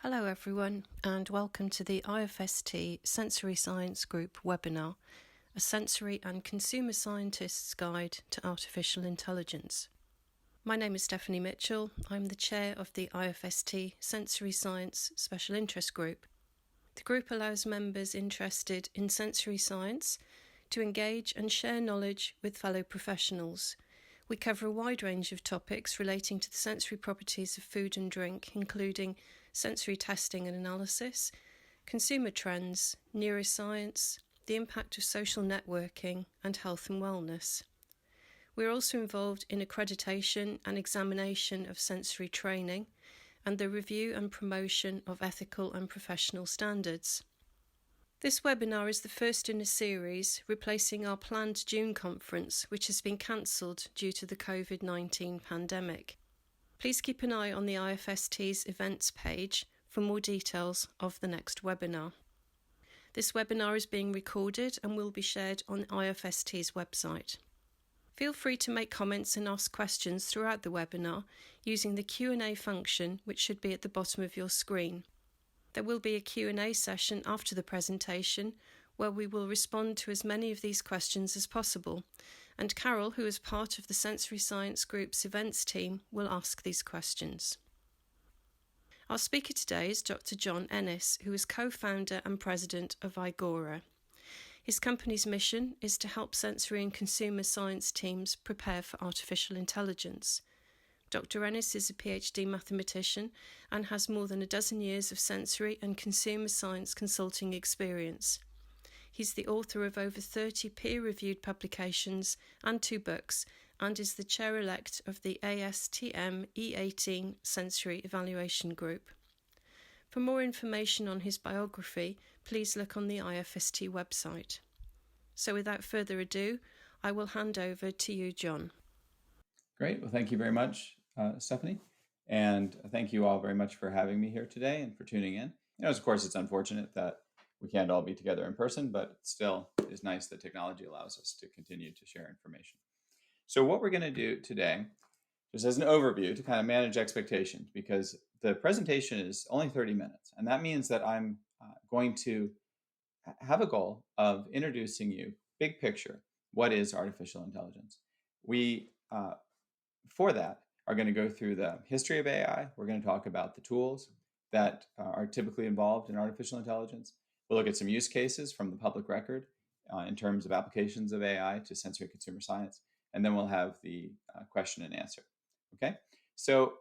Hello everyone, and welcome to the IFST Sensory Science Group webinar, a sensory and consumer scientist's guide to artificial intelligence. My name is Stephanie Mitchell. I'm the chair of the IFST Sensory Science Special Interest Group. The group allows members interested in sensory science to engage and share knowledge with fellow professionals. We cover a wide range of topics relating to the sensory properties of food and drink, including sensory testing and analysis, consumer trends, neuroscience, the impact of social networking, and health and wellness. We're also involved in accreditation and examination of sensory training and the review and promotion of ethical and professional standards. This webinar is the first in a series, replacing our planned June conference, which has been cancelled due to the COVID-19 pandemic. Please keep an eye on the IFST's events page for more details of the next webinar. This webinar is being recorded and will be shared on IFST's website. Feel free to make comments and ask questions throughout the webinar using the Q&A function, which should be at the bottom of your screen. There will be a Q&A session after the presentation where we will respond to as many of these questions as possible, and Carol, who is part of the Sensory Science Group's events team, will ask these questions. Our speaker today is Dr. John Ennis, who is co-founder and president of Igora. His company's mission is to help sensory and consumer science teams prepare for artificial intelligence. Dr. Ennis is a PhD mathematician and has more than a dozen years of sensory and consumer science consulting experience. He's the author of over 30 peer-reviewed publications and 2 books, and is the chair-elect of the ASTM E18 Sensory Evaluation Group. For more information on his biography, please look on the IFST website. So without further ado, I will hand over to you, John. Great. Well, thank you very much, Stephanie. And thank you all very much for having me here today and for tuning in. Of course, it's unfortunate that we can't all be together in person, but it still is nice that technology allows us to continue to share information. So what we're going to do today, just as an overview to kind of manage expectations, because the presentation is only 30 minutes. And that means that I'm going to have a goal of introducing you, big picture, what is artificial intelligence? We, for that, are going to go through the history of AI. We're going to talk about the tools that are typically involved in artificial intelligence. We'll look at some use cases from the public record in terms of applications of AI to sensory consumer science. And then we'll have the question and answer. Okay, so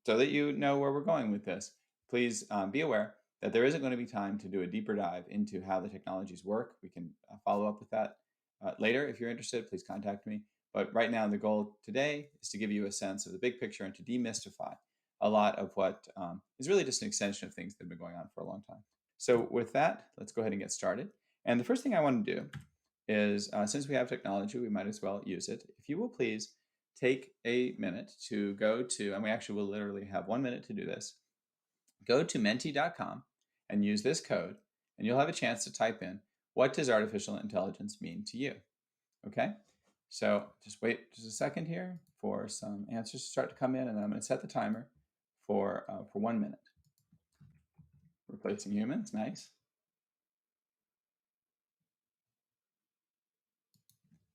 that you know where we're going with this, please be aware that there isn't going to be time to do a deeper dive into how the technologies work. We can follow up with that later. If you're interested, please contact me. But right now, the goal today is to give you a sense of the big picture and to demystify a lot of what is really just an extension of things that have been going on for a long time. So with that, let's go ahead and get started. And the first thing I want to do is, since we have technology, we might as well use it. If you will please take a minute to go to, and we actually will literally have 1 minute to do this, go to menti.com and use this code, and you'll have a chance to type in, what does artificial intelligence mean to you? Okay? So just wait just a second here for some answers to start to come in, and then I'm going to set the timer for 1 minute. Replacing humans, nice.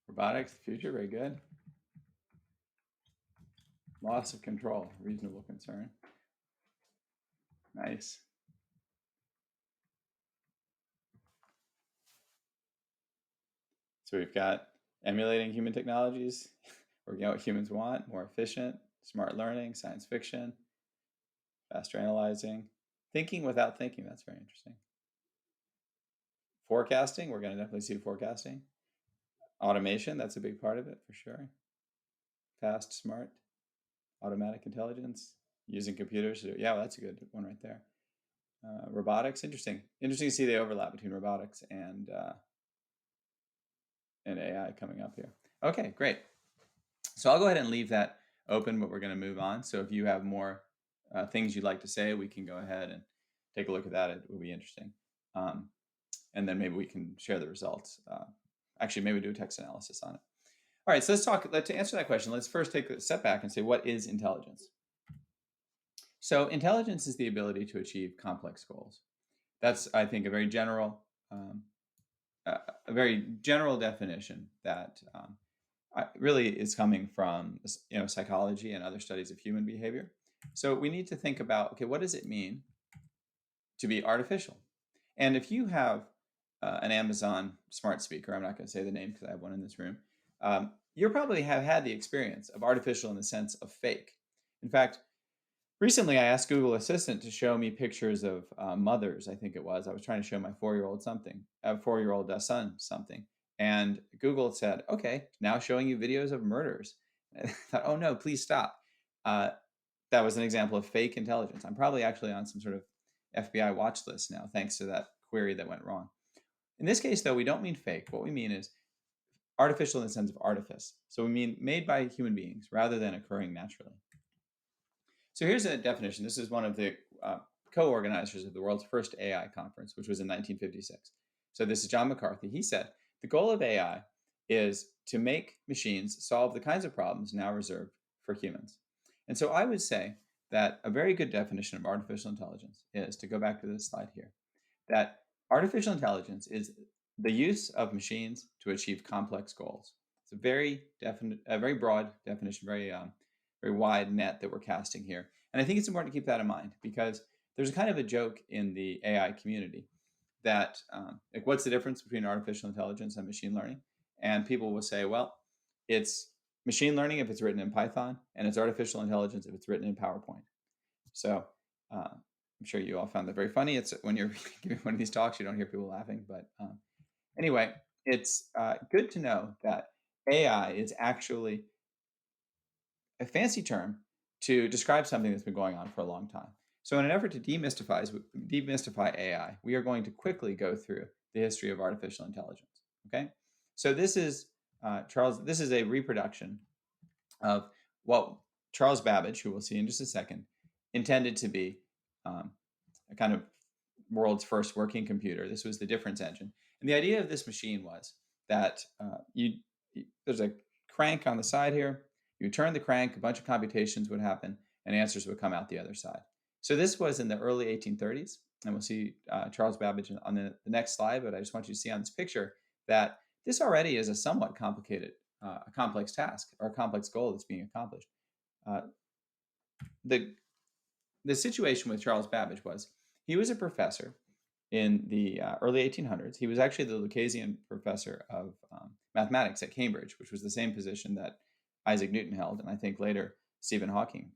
Robotics, the future, very good. Loss of control, reasonable concern. Nice. So we've got emulating human technologies, working out what humans want, more efficient, smart learning, science fiction, faster analyzing, thinking without thinking. That's very interesting. Forecasting, we're going to definitely see forecasting. Automation, that's a big part of it for sure. Fast, smart, automatic intelligence, using computers to do, yeah, well, that's a good one right there. Robotics, interesting. Interesting to see the overlap between robotics and AI coming up here. Okay, great. So I'll go ahead and leave that open, but we're going to move on. So if you have more things you'd like to say, we can go ahead and take a look at that. It will be interesting. And then maybe we can share the results. Actually, maybe do a text analysis on it. All right, so let's talk, to answer that question, let's first take a step back and say, what is intelligence? So intelligence is the ability to achieve complex goals. That's, I think, um, a very general definition that really is coming from psychology and other studies of human behavior. So we need to think about, okay, what does it mean to be artificial? And if you have an Amazon smart speaker, I'm not going to say the name because I have one in this room, you probably have had the experience of artificial in the sense of fake. In fact, recently I asked Google Assistant to show me pictures of mothers, I think it was. I was trying to show my 4-year-old son something. And Google said, okay, now showing you videos of murders. And I thought, oh no, please stop. Uh, that was an example of fake intelligence. I'm probably actually on some sort of FBI watch list now, thanks to that query that went wrong. In this case, though, we don't mean fake. What we mean is artificial in the sense of artifice. So we mean made by human beings rather than occurring naturally. So here's a definition. This is one of the co-organizers of the world's first AI conference, which was in 1956. So this is John McCarthy. He said, the goal of AI is to make machines solve the kinds of problems now reserved for humans. And so I would say that a very good definition of artificial intelligence is, to go back to this slide here, that artificial intelligence is the use of machines to achieve complex goals. It's a very broad definition, very wide net that we're casting here. And I think it's important to keep that in mind because there's a kind of a joke in the AI community that, like, what's the difference between artificial intelligence and machine learning? And people will say, well, it's machine learning if it's written in Python, and it's artificial intelligence if it's written in PowerPoint. So I'm sure you all found that very funny. It's when you're giving one of these talks, you don't hear people laughing. But anyway, it's good to know that AI is actually a fancy term to describe something that's been going on for a long time. So in an effort to demystify AI, we are going to quickly go through the history of artificial intelligence. Okay, so this is Charles. This is a reproduction of what Charles Babbage, who we'll see in just a second, intended to be a kind of world's first working computer. This was the difference engine. And the idea of this machine was that there's a crank on the side here. You turn the crank, a bunch of computations would happen, and answers would come out the other side. So this was in the early 1830s, and we'll see Charles Babbage on the next slide, but I just want you to see on this picture that this already is a somewhat complicated, a complex task or a complex goal that's being accomplished. The situation with Charles Babbage was he was a professor in the early 1800s. He was actually the Lucasian professor of mathematics at Cambridge, which was the same position that Isaac Newton held, and I think later Stephen Hawking.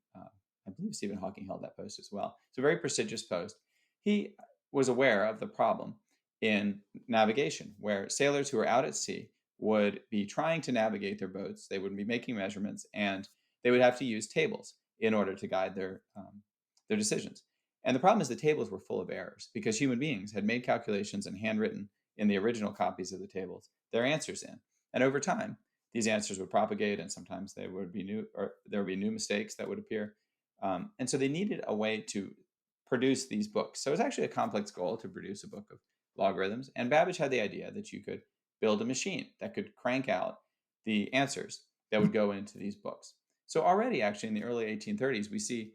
I believe Stephen Hawking held that post as well. It's a very prestigious post. He was aware of the problem in navigation, where sailors who were out at sea would be trying to navigate their boats. They would be making measurements, and they would have to use tables in order to guide their decisions. And the problem is the tables were full of errors because human beings had made calculations and handwritten in the original copies of the tables their answers in. And over time, these answers would propagate, and sometimes there would be new mistakes that would appear. And so they needed a way to produce these books. So it was actually a complex goal to produce a book of logarithms. And Babbage had the idea that you could build a machine that could crank out the answers that would go into these books. So already, actually, in the early 1830s, we see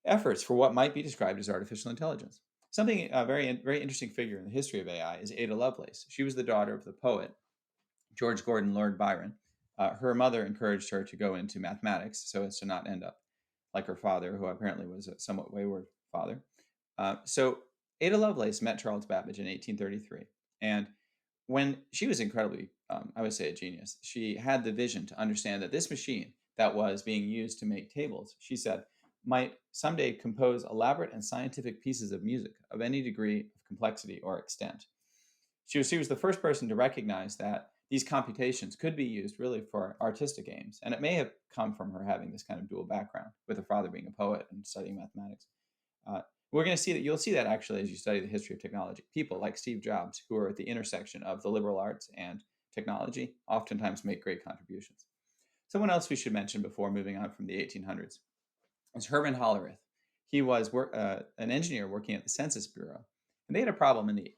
efforts for what might be described as artificial intelligence. Something very interesting figure in the history of AI is Ada Lovelace. She was the daughter of the poet George Gordon Lord Byron. Her mother encouraged her to go into mathematics so as to not end up like her father, who apparently was a somewhat wayward father. So Ada Lovelace met Charles Babbage in 1833. And when she was incredibly, I would say, a genius, she had the vision to understand that this machine that was being used to make tables, she said, might someday compose elaborate and scientific pieces of music of any degree of complexity or extent. She was the first person to recognize that these computations could be used really for artistic aims. And it may have come from her having this kind of dual background, with her father being a poet and studying mathematics. We're going to see that. You'll see that actually as you study the history of technology. People like Steve Jobs, who are at the intersection of the liberal arts and technology, oftentimes make great contributions. Someone else we should mention before moving on from the 1800s is Herman Hollerith. He was an engineer working at the Census Bureau, and they had a problem in the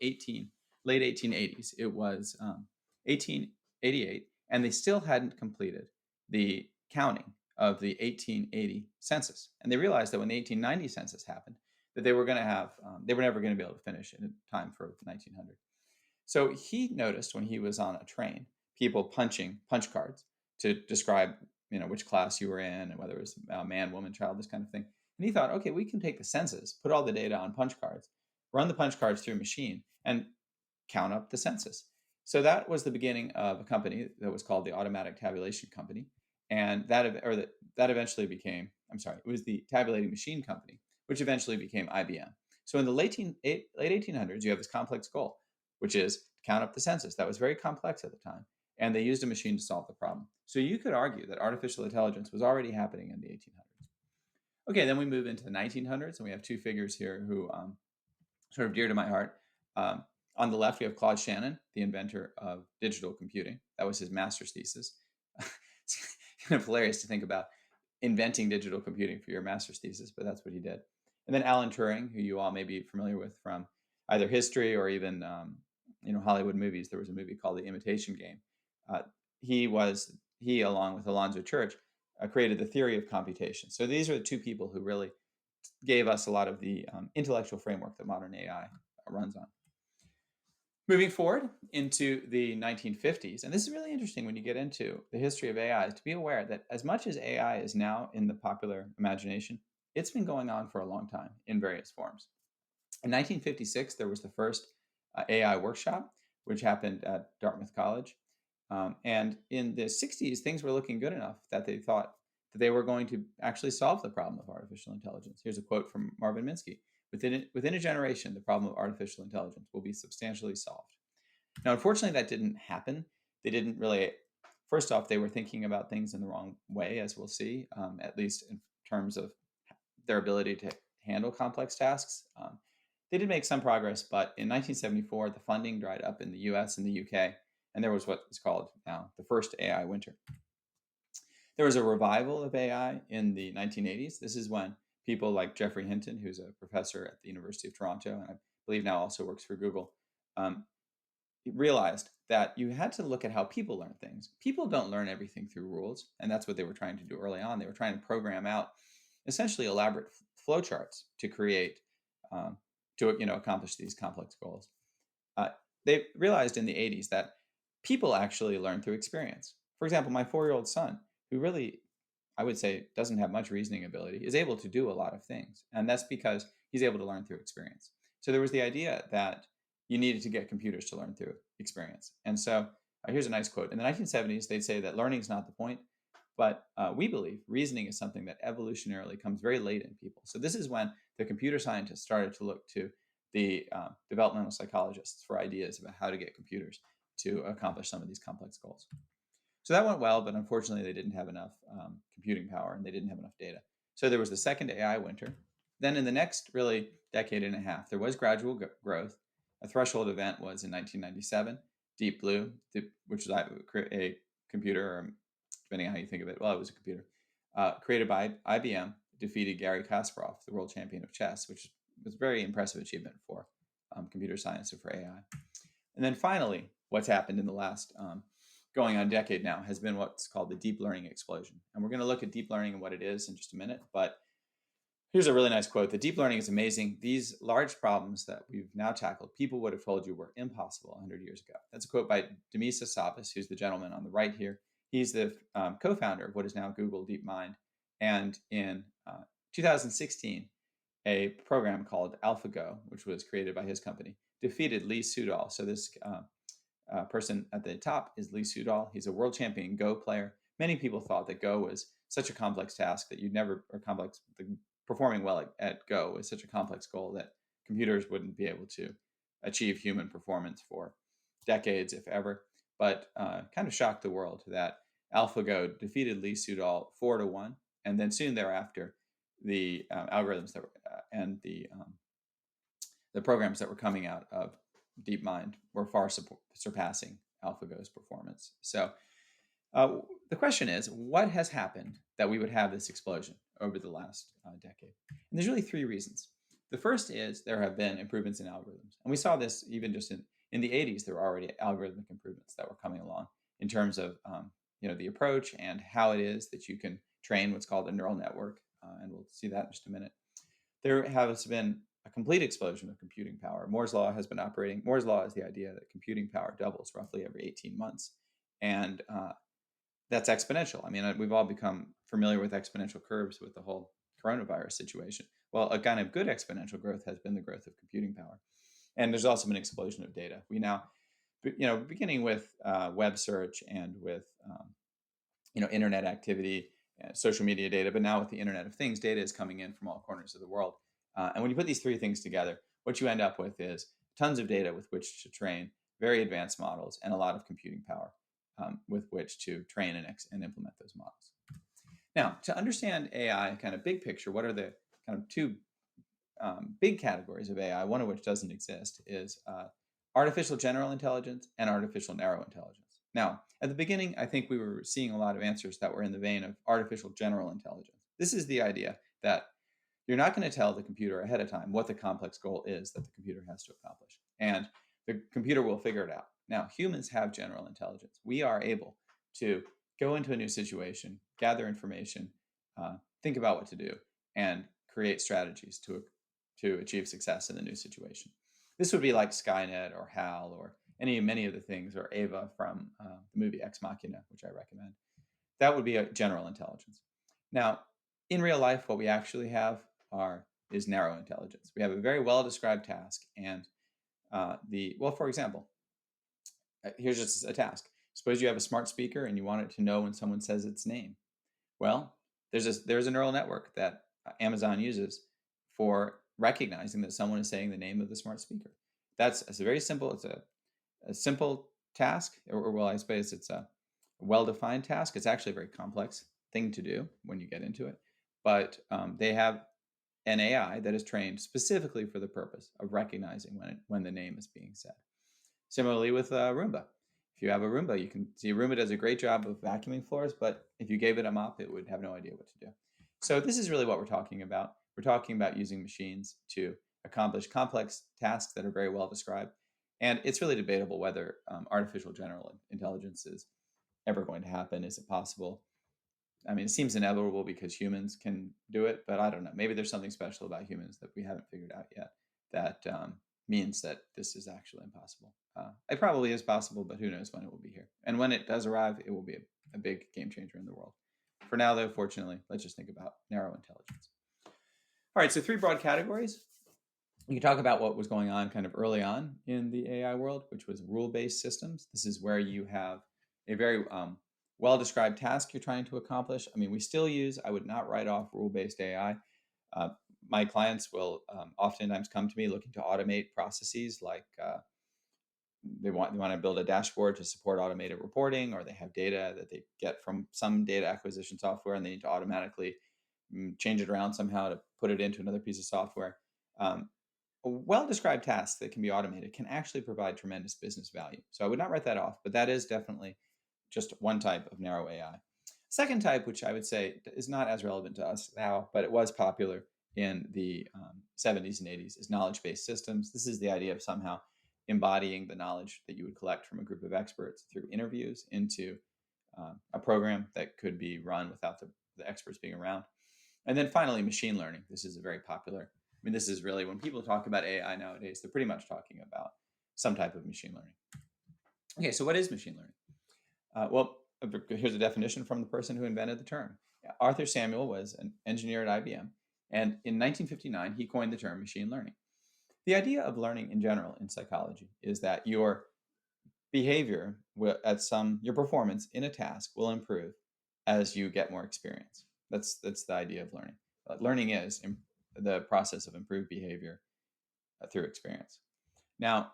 late 1880s. It was 1888, and they still hadn't completed the counting of the 1880 census. And they realized that when the 1890 census happened, that they were going to have, they were never going to be able to finish in time for 1900. So he noticed when he was on a train, people punching punch cards to describe, which class you were in and whether it was a man, woman, child, this kind of thing. And he thought, okay, we can take the census, put all the data on punch cards, run the punch cards through a machine, and count up the census. So that was the beginning of a company that was called the Automatic Tabulation Company, and that eventually became, it was the Tabulating Machine Company, which eventually became IBM. So in the late 1800s, you have this complex goal, which is to count up the census. That was very complex at the time, and they used a machine to solve the problem. So you could argue that artificial intelligence was already happening in the 1800s. Okay, then we move into the 1900s, and we have two figures here who sort of dear to my heart. On the left, we have Claude Shannon, the inventor of digital computing. That was his master's thesis. It's kind of hilarious to think about inventing digital computing for your master's thesis, but that's what he did. And then Alan Turing, who you all may be familiar with from either history or even Hollywood movies. There was a movie called The Imitation Game. He along with Alonzo Church created the theory of computation. So these are the two people who really gave us a lot of the intellectual framework that modern AI runs on. Moving forward into the 1950s, and this is really interesting when you get into the history of AI, is to be aware that as much as AI is now in the popular imagination, it's been going on for a long time in various forms. In 1956, there was the first AI workshop, which happened at Dartmouth College. And in the 60s, things were looking good enough that they thought that they were going to actually solve the problem of artificial intelligence. Here's a quote from Marvin Minsky. Within a generation, the problem of artificial intelligence will be substantially solved. Now, unfortunately, that didn't happen. They didn't really, first off, they were thinking about things in the wrong way, as we'll see, at least in terms of their ability to handle complex tasks. They did make some progress, but in 1974, the funding dried up in the US and the UK, and there was what is called now the first AI winter. There was a revival of AI in the 1980s. This is when people like Geoffrey Hinton, who's a professor at the University of Toronto, and I believe now also works for Google, realized that you had to look at how people learn things. People don't learn everything through rules, and that's what they were trying to do early on. They were trying to program out essentially elaborate flowcharts to create, to accomplish these complex goals. They realized in the 80s that people actually learn through experience. For example, my 4-year-old son, who really, I would say, doesn't have much reasoning ability, is able to do a lot of things. And that's because he's able to learn through experience. So there was the idea that you needed to get computers to learn through experience. And so here's a nice quote. In the 1970s, they'd say that learning is not the point, but we believe reasoning is something that evolutionarily comes very late in people. So this is when the computer scientists started to look to the developmental psychologists for ideas about how to get computers to accomplish some of these complex goals. So that went well, but unfortunately they didn't have enough computing power and they didn't have enough data. So there was the second AI winter. Then in the next really decade and a half, there was gradual growth. A threshold event was in 1997, Deep Blue, which was a computer, or depending on how you think of it, well, it was a computer, created by IBM, defeated Garry Kasparov, the world champion of chess, which was a very impressive achievement for computer science and for AI. And then finally, what's happened in the last going on decade now has been what's called the deep learning explosion. And we're going to look at deep learning and what it is in just a minute. But here's a really nice quote. The deep learning is amazing. These large problems that we've now tackled, people would have told you were impossible 100 years ago. That's a quote by demystification, who's the gentleman on the right here. He's the co-founder of what is now Google DeepMind. And in 2016, a program called AlphaGo, which was created by his company, defeated Lee Sedol. So this person at the top is Lee Sedol. He's a world champion Go player. Many people thought that Go was such a complex task that performing well at Go was such a complex goal that computers wouldn't be able to achieve human performance for decades, if ever. But kind of shocked the world that AlphaGo defeated Lee Sedol 4-1, and then soon thereafter, the algorithms that were, and the programs that were coming out of DeepMind were far surpassing AlphaGo's performance. So the question is, what has happened that we would have this explosion over the last decade? And there's really three reasons. The first is there have been improvements in algorithms. And we saw this even just in the 80s, there were already algorithmic improvements that were coming along in terms of the approach and how it is that you can train what's called a neural network, and we'll see that in just a minute. There has been a complete explosion of computing power. Moore's law has been operating. Moore's law is the idea that computing power doubles roughly every 18 months. And that's exponential. I mean, we've all become familiar with exponential curves with the whole coronavirus situation. Well, a kind of good exponential growth has been the growth of computing power. And there's also been an explosion of data. We now, beginning with web search and with, internet activity, social media data, but now with the Internet of Things, data is coming in from all corners of the world. And when you put these three things together, what you end up with is tons of data with which to train very advanced models and a lot of computing power with which to train and implement those models. Now, to understand AI kind of big picture, what are the kind of two big categories of AI, one of which doesn't exist, is artificial general intelligence and artificial narrow intelligence. Now, at the beginning, I think we were seeing a lot of answers that were in the vein of artificial general intelligence. This is the idea that you're not going to tell the computer ahead of time what the complex goal is that the computer has to accomplish, and the computer will figure it out. Now, humans have general intelligence. We are able to go into a new situation, gather information, think about what to do, and create strategies to achieve success in the new situation. This would be like Skynet or HAL or many of the things, or Ava from the movie Ex Machina, which I recommend. That would be a general intelligence. Now, in real life, what we actually have is narrow intelligence. We have a very well-described task, and for example, here's just a task. Suppose you have a smart speaker and you want it to know when someone says its name. Well, there's a neural network that Amazon uses for recognizing that someone is saying the name of the smart speaker. It's a very simple. It's a simple task, or I suppose it's a well-defined task. It's actually a very complex thing to do when you get into it. But they have an AI that is trained specifically for the purpose of recognizing when the name is being said. Similarly with Roomba. If you have a Roomba, you can see Roomba does a great job of vacuuming floors, but if you gave it a mop, it would have no idea what to do. So this is really what we're talking about. We're talking about using machines to accomplish complex tasks that are very well described. And it's really debatable whether artificial general intelligence is ever going to happen. Is it possible? I mean, it seems inevitable because humans can do it, but I don't know. Maybe there's something special about humans that we haven't figured out yet that means that this is actually impossible. It probably is possible, but who knows when it will be here. And when it does arrive, it will be a big game changer in the world. For now, though, fortunately, let's just think about narrow intelligence. All right, so three broad categories. We can talk about what was going on kind of early on in the AI world, which was rule-based systems. This is where you have a very well-described task you're trying to accomplish. I mean, I would not write off rule-based AI. My clients will oftentimes come to me looking to automate processes, like they want to build a dashboard to support automated reporting, or they have data that they get from some data acquisition software and they need to automatically change it around somehow to put it into another piece of software. A well-described task that can be automated can actually provide tremendous business value. So I would not write that off, but that is definitely just one type of narrow AI. Second type, which I would say is not as relevant to us now, but it was popular in the 70s and 80s, is knowledge-based systems. This is the idea of somehow embodying the knowledge that you would collect from a group of experts through interviews into a program that could be run without the experts being around. And then finally, machine learning. This is a very popular, this is really, when people talk about AI nowadays, they're pretty much talking about some type of machine learning. Okay, so what is machine learning? Here's a definition from the person who invented the term. Arthur Samuel was an engineer at IBM, and in 1959, he coined the term machine learning. The idea of learning in general in psychology is that your behavior your performance in a task will improve as you get more experience. That's the idea of learning. Learning is the process of improved behavior through experience. Now,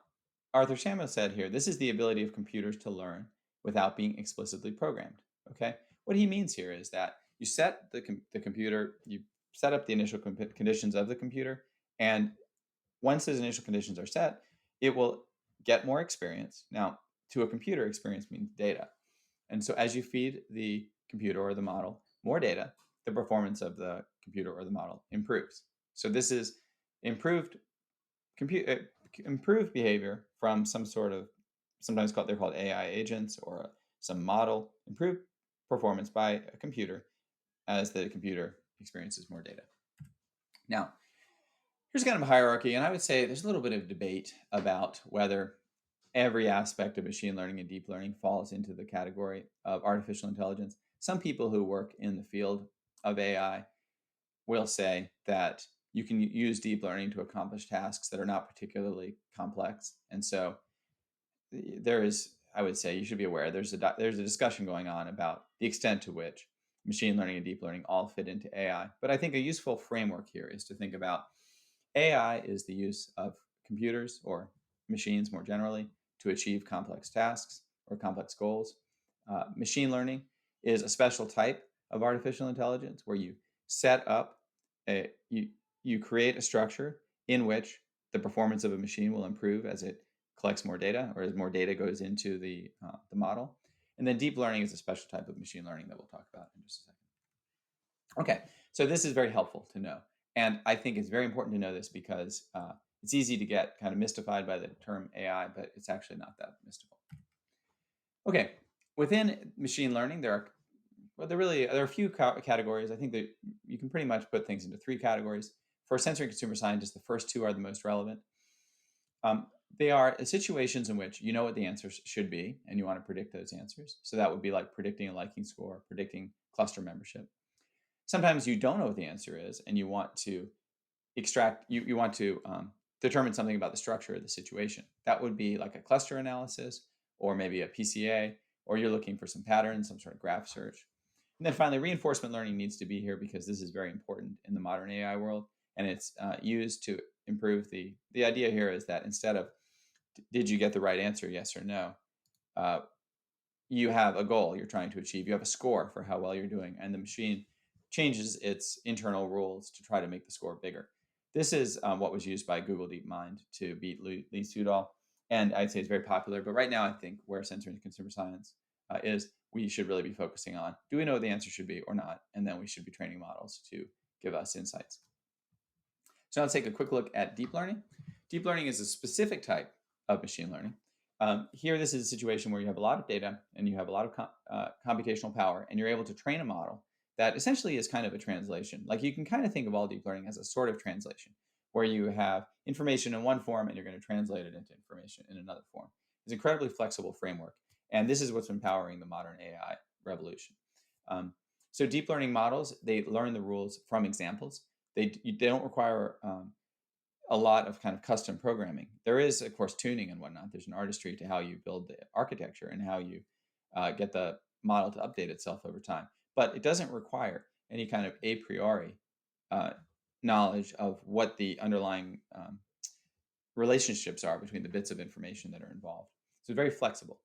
Arthur Samuel said here, this is the ability of computers to learn without being explicitly programmed. Okay, what he means here is that you set the computer, you set up the initial conditions of the computer, and once those initial conditions are set, it will get more experience. Now, to a computer, experience means data. And so as you feed the computer or the model more data, the performance of the computer or the model improves. So this is improved behavior from some sort of, sometimes they're called AI agents or some model, improved performance by a computer as the computer experiences more data. Now, here's kind of a hierarchy, and I would say there's a little bit of debate about whether every aspect of machine learning and deep learning falls into the category of artificial intelligence. Some people who work in the field of AI will say that you can use deep learning to accomplish tasks that are not particularly complex. And so there is, I would say, you should be aware, there's a discussion going on about the extent to which machine learning and deep learning all fit into AI. But I think a useful framework here is to think about AI is the use of computers or machines more generally to achieve complex tasks or complex goals. Machine learning is a special type of artificial intelligence where you set up you create a structure in which the performance of a machine will improve as it collects more data or as more data goes into the model. And then deep learning is a special type of machine learning that we'll talk about in just a second. Okay, so this is very helpful to know. And I think it's very important to know this because it's easy to get kind of mystified by the term AI, but it's actually not that mystical. Okay, within machine learning, there are a few categories. I think that you can pretty much put things into three categories. For sensory and consumer scientists, the first two are the most relevant. They are situations in which you know what the answers should be, and you want to predict those answers. So that would be like predicting a liking score, predicting cluster membership. Sometimes you don't know what the answer is, and you want to you want to determine something about the structure of the situation. That would be like a cluster analysis, or maybe a PCA, or you're looking for some patterns, some sort of graph search. And then finally, reinforcement learning needs to be here because this is very important in the modern AI world, and it's used to improve the idea here is that instead of did you get the right answer, yes or no, you have a goal you're trying to achieve. You have a score for how well you're doing, and the machine changes its internal rules to try to make the score bigger. This is what was used by Google DeepMind to beat Lee Sedol, and I'd say it's very popular. But right now, I think where sensory and consumer science is, we should really be focusing on, do we know what the answer should be or not? And then we should be training models to give us insights. So now let's take a quick look at deep learning. Deep learning is a specific type of machine learning. Here, this is a situation where you have a lot of data and you have a lot of computational power, and you're able to train a model that essentially is kind of a translation. Like you can kind of think of all deep learning as a sort of translation, where you have information in one form and you're going to translate it into information in another form. It's an incredibly flexible framework, and this is what's empowering the modern AI revolution. So deep learning models, they learn the rules from examples. They don't require a lot of kind of custom programming. There is, of course, tuning and whatnot. There's an artistry to how you build the architecture and how you get the model to update itself over time. But it doesn't require any kind of a priori knowledge of what the underlying relationships are between the bits of information that are involved. So it's very flexible.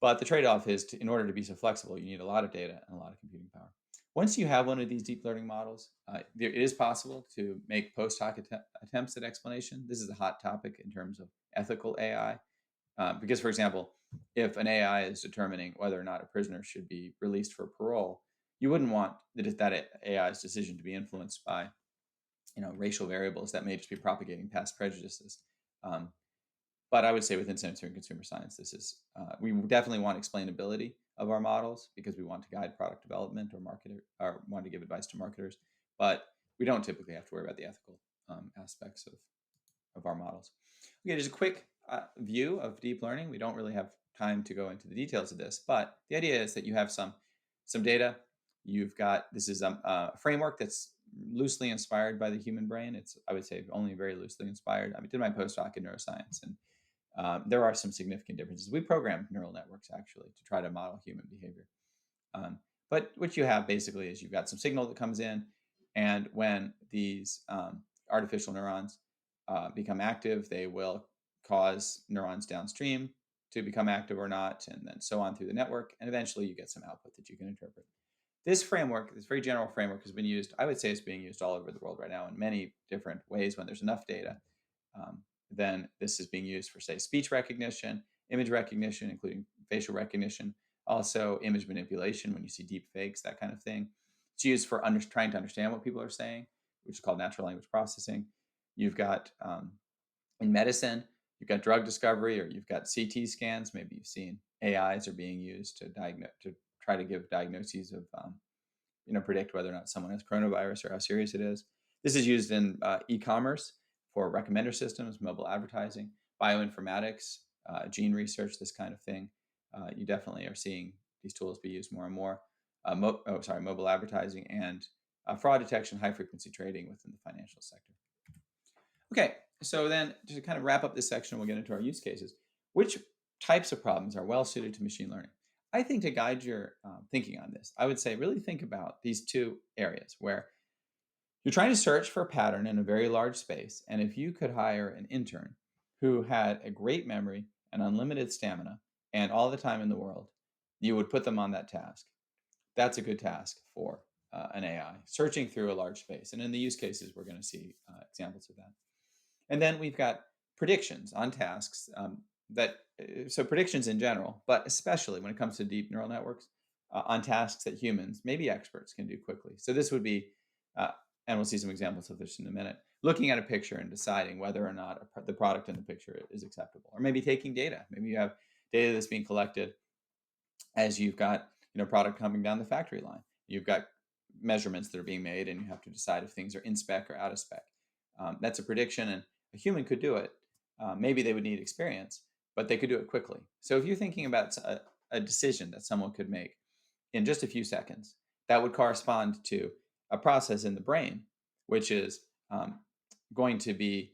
But the trade-off is, in order to be so flexible, you need a lot of data and a lot of computing power. Once you have one of these deep learning models, it is possible to make post hoc attempts at explanation. This is a hot topic in terms of ethical AI. Because, for example, if an AI is determining whether or not a prisoner should be released for parole, you wouldn't want that AI's decision to be influenced by racial variables that may just be propagating past prejudices. But I would say within sensory and consumer science, this is we definitely want explainability of our models because we want to guide product development or want to give advice to marketers. But we don't typically have to worry about the ethical aspects of our models. Okay, there's a quick view of deep learning. We don't really have time to go into the details of this, but the idea is that you have some data. This is a framework that's loosely inspired by the human brain. It's, I would say, only very loosely inspired. I did my postdoc in neuroscience, and there are some significant differences. We programmed neural networks actually to try to model human behavior. But what you have basically is you've got some signal that comes in, and when these artificial neurons become active, they will cause neurons downstream to become active or not, and then so on through the network, and eventually you get some output that you can interpret. This framework, this very general framework, has been used, I would say it's being used all over the world right now in many different ways. When there's enough data, then this is being used for, say, speech recognition, image recognition, including facial recognition, also image manipulation when you see deep fakes, that kind of thing. It's used for trying to understand what people are saying, which is called natural language processing. You've got, in medicine, you've got drug discovery, or you've got CT scans. Maybe you've seen AIs are being used to try to give diagnoses of predict whether or not someone has coronavirus or how serious it is. This is used in e-commerce for recommender systems, mobile advertising, bioinformatics, gene research, this kind of thing. You definitely are seeing these tools be used more and more. Mobile advertising and fraud detection, high frequency trading within the financial sector. Okay, so then to kind of wrap up this section, we'll get into our use cases. Which types of problems are well suited to machine learning? I think to guide your thinking on this, I would say really think about these two areas where you're trying to search for a pattern in a very large space. And if you could hire an intern who had a great memory and unlimited stamina and all the time in the world, you would put them on that task. That's a good task for an AI, searching through a large space. And in the use cases, we're going to see examples of that. And then we've got predictions on tasks so predictions in general, but especially when it comes to deep neural networks on tasks that humans, maybe experts, can do quickly. So this would be, and we'll see some examples of this in a minute, looking at a picture and deciding whether or not the product in the picture is acceptable, or maybe taking data. Maybe you have data that's being collected as you've got product coming down the factory line. You've got measurements that are being made, and you have to decide if things are in spec or out of spec. That's a prediction, and a human could do it. Maybe they would need experience, but they could do it quickly. So if you're thinking about a decision that someone could make in just a few seconds, that would correspond to a process in the brain, which is going to be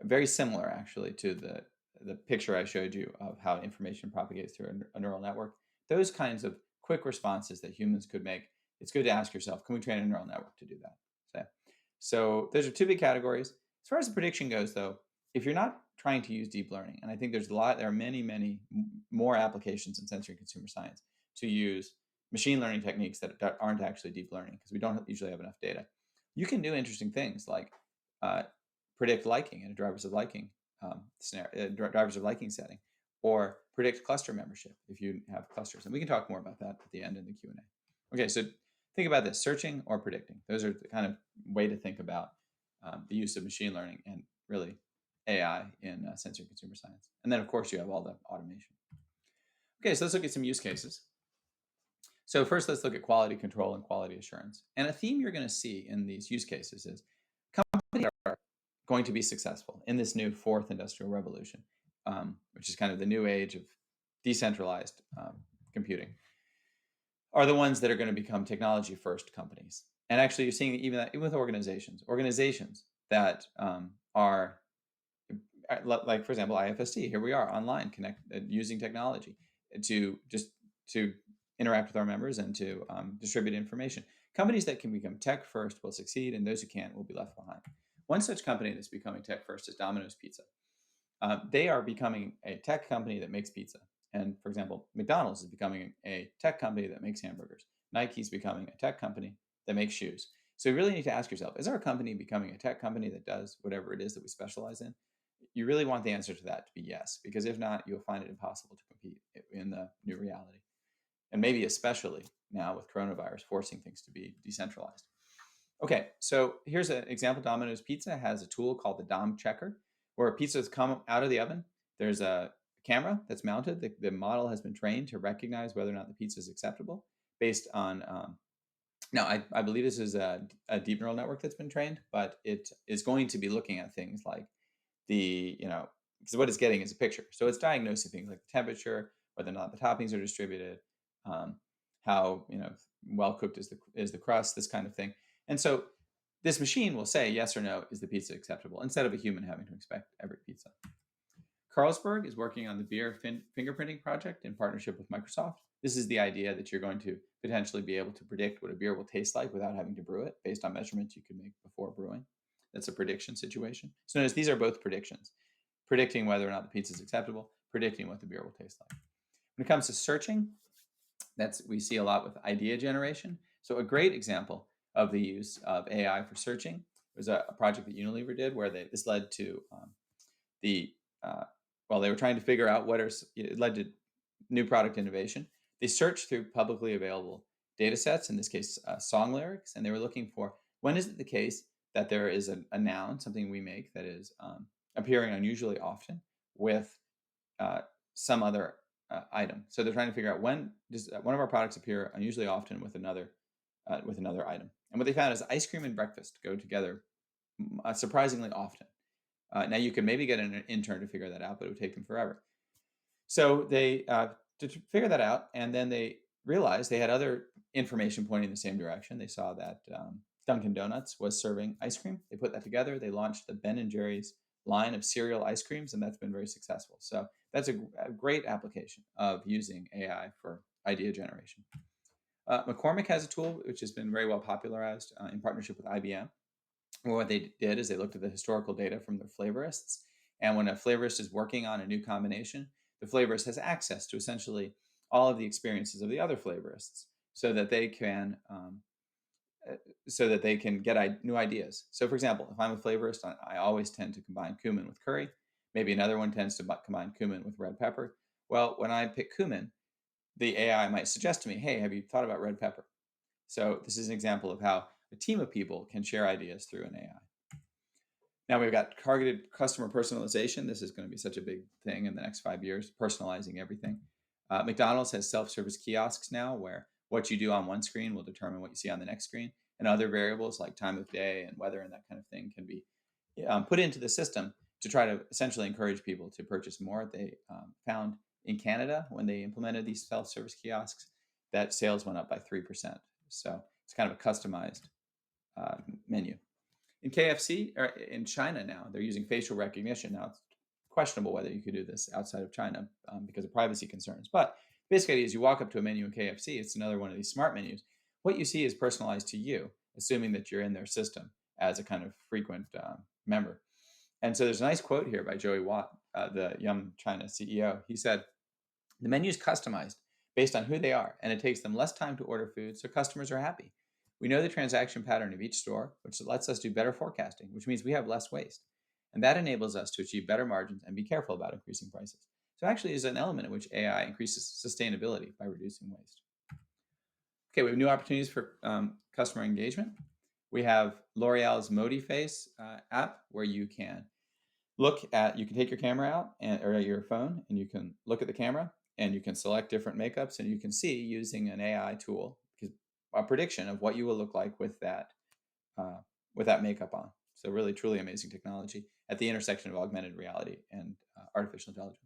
very similar, actually, to the picture I showed you of how information propagates through a neural network. Those kinds of quick responses that humans could make, it's good to ask yourself, can we train a neural network to do that? So those are two big categories. As far as the prediction goes, though, if you're not trying to use deep learning, and I think there are many more applications in sensory and consumer science to use machine learning techniques that aren't actually deep learning, because we don't usually have enough data. You can do interesting things like predict liking in a drivers of liking setting, or predict cluster membership if you have clusters. And we can talk more about that at the end in the Q&A. Okay, so think about this: searching or predicting. Those are the kind of way to think about the use of machine learning and really AI in sensory and consumer science. And then, of course, you have all the automation. Okay, so let's look at some use cases. So first, let's look at quality control and quality assurance. And a theme you're going to see in these use cases is companies are going to be successful in this new fourth industrial revolution, which is kind of the new age of decentralized computing, are the ones that are going to become technology first companies. And actually, you're seeing even with organizations that are like, for example, IFST. Here we are online, using technology to interact with our members and to distribute information. Companies that can become tech first will succeed, and those who can't will be left behind. One such company that's becoming tech first is Domino's Pizza. They are becoming a tech company that makes pizza. And for example, McDonald's is becoming a tech company that makes hamburgers. Nike's becoming a tech company that makes shoes. So you really need to ask yourself, is our company becoming a tech company that does whatever it is that we specialize in? You really want the answer to that to be yes, because if not, you'll find it impossible to compete in the new reality. And maybe especially now with coronavirus forcing things to be decentralized. Okay, so here's an example. Domino's Pizza has a tool called the Dom Checker, where pizzas come out of the oven. There's a camera that's mounted. The model has been trained to recognize whether or not the pizza is acceptable based on, now I believe this is a deep neural network that's been trained, but it is going to be looking at things like because what it's getting is a picture. So it's diagnosing things like the temperature, whether or not the toppings are distributed, how well cooked is the crust, this kind of thing. And so this machine will say yes or no, is the pizza acceptable, instead of a human having to inspect every pizza. Carlsberg is working on the beer fingerprinting project in partnership with Microsoft. This is the idea that you're going to potentially be able to predict what a beer will taste like without having to brew it based on measurements you can make before brewing. That's a prediction situation. So notice these are both predictions: predicting whether or not the pizza is acceptable, predicting what the beer will taste like. When it comes to searching, we see a lot with idea generation. So a great example of the use of AI for searching was a project that Unilever did, where this led to they were trying to figure out it led to new product innovation. They searched through publicly available data sets, in this case, song lyrics, and they were looking for, when is it the case that there is a noun, something we make, that is appearing unusually often with some other item. So they're trying to figure out, when does one of our products appear unusually often with another with another item. And what they found is ice cream and breakfast go together surprisingly often. Now you could maybe get an intern to figure that out, but it would take them forever. So they to figure that out, and then they realized they had other information pointing in the same direction. They saw that Dunkin' Donuts was serving ice cream. They put that together. They launched the Ben and Jerry's line of cereal ice creams, and that's been very successful. So that's a great application of using AI for idea generation. McCormick has a tool which has been very well popularized in partnership with IBM. Well, what they did is they looked at the historical data from their flavorists. And when a flavorist is working on a new combination, the flavorist has access to essentially all of the experiences of the other flavorists so that they can get new ideas. So, for example, if I'm a flavorist, I always tend to combine cumin with curry. Maybe another one tends to combine cumin with red pepper. Well, when I pick cumin, the AI might suggest to me, hey, have you thought about red pepper? So this is an example of how a team of people can share ideas through an AI. Now we've got targeted customer personalization. This is going to be such a big thing in the next 5 years, personalizing everything. McDonald's has self-service kiosks now where what you do on one screen will determine what you see on the next screen. And other variables like time of day and weather and that kind of thing can be put into the system to try to essentially encourage people to purchase more. They found in Canada, when they implemented these self-service kiosks, that sales went up by 3%. So it's kind of a customized menu. In KFC, or in China now, they're using facial recognition. Now, it's questionable whether you could do this outside of China because of privacy concerns. But the basic idea is you walk up to a menu in KFC, it's another one of these smart menus. What you see is personalized to you, assuming that you're in their system as a kind of frequent member. And so there's a nice quote here by Joey Watt, the Yum China CEO. He said, the menu is customized based on who they are, and it takes them less time to order food, so customers are happy. We know the transaction pattern of each store, which lets us do better forecasting, which means we have less waste. And that enables us to achieve better margins and be careful about increasing prices. So actually is an element in which AI increases sustainability by reducing waste. Okay, we have new opportunities for customer engagement. We have L'Oreal's ModiFace app where you can take your camera out or your phone and you can look at the camera and you can select different makeups and you can see using an AI tool a prediction of what you will look like with that makeup on. So really, truly amazing technology at the intersection of augmented reality and artificial intelligence.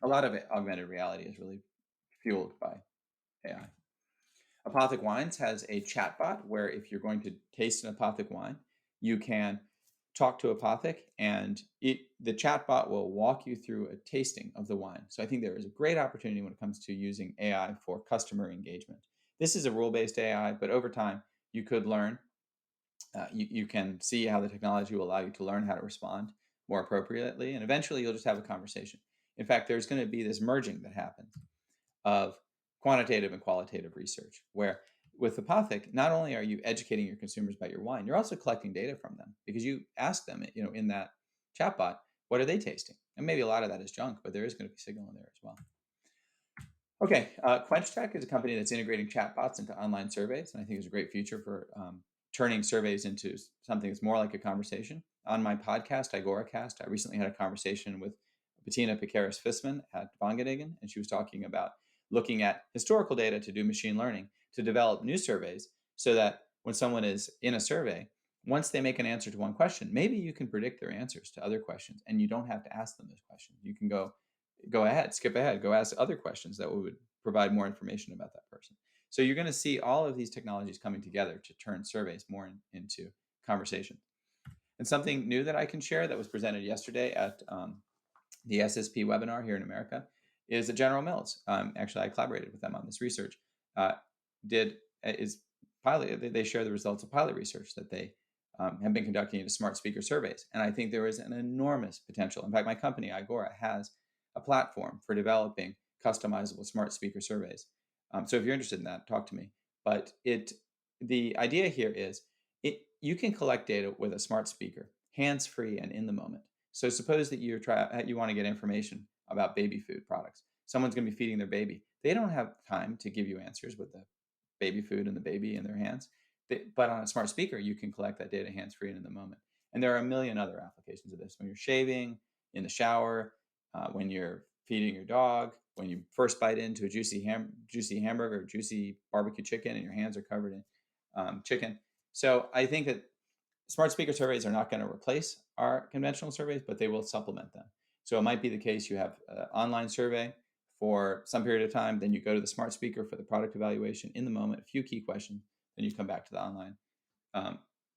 A lot of augmented reality is really fueled by AI. Apothic Wines has a chatbot where if you're going to taste an Apothic wine, you can talk to Apothic and the chatbot will walk you through a tasting of the wine. So I think there is a great opportunity when it comes to using AI for customer engagement. This is a rule-based AI, but over time you could learn. You can see how the technology will allow you to learn how to respond more appropriately, and eventually you'll just have a conversation. In fact, there's going to be this merging that happens of quantitative and qualitative research, where with Apothic, not only are you educating your consumers about your wine, you're also collecting data from them because you ask them, in that chatbot, what are they tasting? And maybe a lot of that is junk, but there is going to be signal in there as well. Okay, QuenchTech is a company that's integrating chatbots into online surveys, and I think it's a great future for turning surveys into something that's more like a conversation. On my podcast, Agoracast, I recently had a conversation with Bettina Picaris-Fissman at Wageningen, and she was talking about looking at historical data to do machine learning to develop new surveys so that when someone is in a survey, once they make an answer to one question, maybe you can predict their answers to other questions, and you don't have to ask them those questions. You can skip ahead, go ask other questions that would provide more information about that person. So you're going to see all of these technologies coming together to turn surveys more into conversation. And something new that I can share that was presented yesterday at the SSP webinar here in America is that General Mills. Actually, I collaborated with them on this research. They share the results of pilot research that they have been conducting into smart speaker surveys. And I think there is an enormous potential. In fact, my company, Agora, has a platform for developing customizable smart speaker surveys. So if you're interested in that, talk to me. But the idea here is you can collect data with a smart speaker, hands-free and in the moment. So suppose that you want to get information about baby food products. Someone's going to be feeding their baby. They don't have time to give you answers with the baby food and the baby in their hands. But on a smart speaker, you can collect that data hands-free and in the moment. And there are a million other applications of this. When you're shaving, in the shower, when you're feeding your dog, when you first bite into a juicy hamburger, juicy barbecue chicken, and your hands are covered in chicken. So I think that smart speaker surveys are not going to replace our conventional surveys, but they will supplement them. So it might be the case you have an online survey for some period of time, then you go to the smart speaker for the product evaluation in the moment, a few key questions, then you come back to the online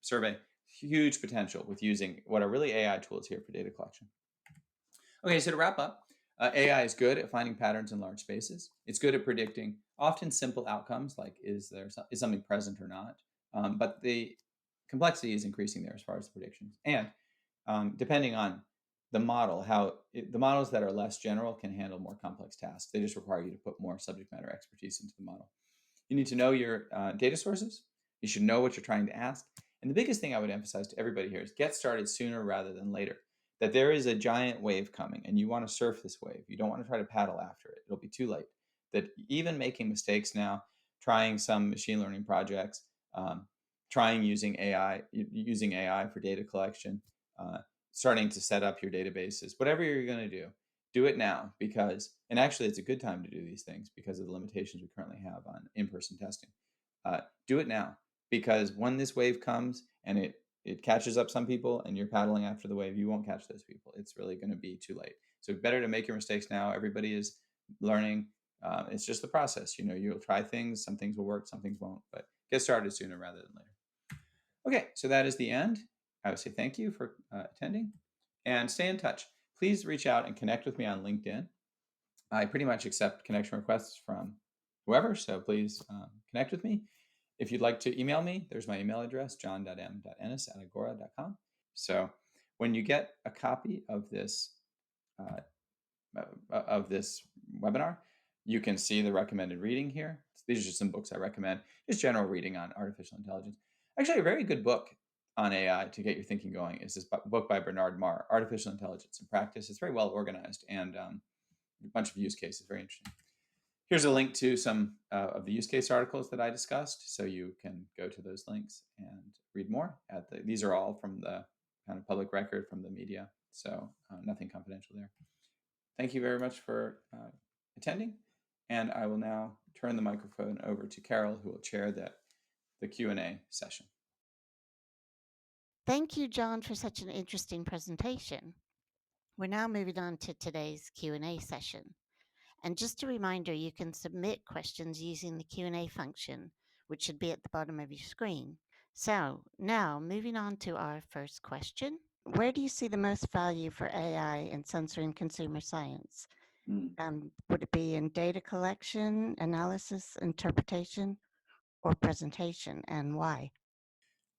survey. Huge potential with using what are really AI tools here for data collection. Okay, so to wrap up, AI is good at finding patterns in large spaces. It's good at predicting often simple outcomes like is something present or not, but the complexity is increasing there as far as the predictions. And depending on the model, the models that are less general can handle more complex tasks. They just require you to put more subject matter expertise into the model. You need to know your data sources. You should know what you're trying to ask. And the biggest thing I would emphasize to everybody here is get started sooner rather than later. That there is a giant wave coming and you want to surf this wave. You don't want to try to paddle after it. It'll be too late. That even making mistakes now, trying some machine learning projects, trying using AI for data collection, starting to set up your databases, whatever you're going to do it now and actually it's a good time to do these things because of the limitations we currently have on in-person testing. Do it now because when this wave comes and it catches up some people and you're paddling after the wave, you won't catch those people. It's really going to be too late. So better to make your mistakes now. Everybody is learning. It's just the process. You'll try things. Some things will work, some things won't, but get started sooner rather than later. Okay, so that is the end. I would say thank you for attending and stay in touch. Please reach out and connect with me on LinkedIn. I pretty much accept connection requests from whoever, so please connect with me. If you'd like to email me, there's my email address, john.m.ennis@agora.com. So when you get a copy of this webinar, you can see the recommended reading here. These are just some books I recommend. Just general reading on artificial intelligence. Actually, a very good book on AI to get your thinking going is this book by Bernard Marr, Artificial Intelligence in Practice. It's very well organized and a bunch of use cases, very interesting. Here's a link to some of the use case articles that I discussed, so you can go to those links and read more. These are all from the kind of public record from the media, so nothing confidential there. Thank you very much for attending, and I will now turn the microphone over to Carol, who will chair the Q&A session. Thank you, John, for such an interesting presentation. We're now moving on to today's Q&A session. And just a reminder, you can submit questions using the Q&A function, which should be at the bottom of your screen. So now moving on to our first question. Where do you see the most value for AI in sensory and consumer science? Would it be in data collection, analysis, interpretation, or presentation, and why?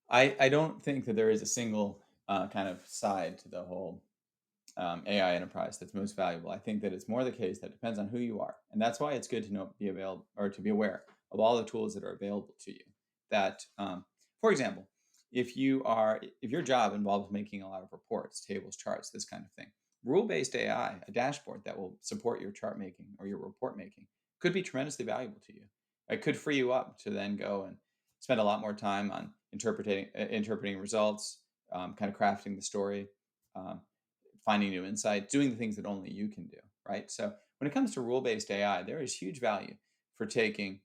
I don't think that there is a single kind of side to the whole AI enterprise that's most valuable. I think that it's more the case that it depends on who you are, and that's why it's good to be available or to be aware of all the tools that are available to you. That, for example, if your job involves making a lot of reports, tables, charts, this kind of thing, rule-based AI, a dashboard that will support your chart making or your report making, could be tremendously valuable to you. It could free you up to then go and spend a lot more time on interpreting results, kind of crafting the story, finding new insight, doing the things that only you can do, right? So when it comes to rule-based AI, there is huge value for taking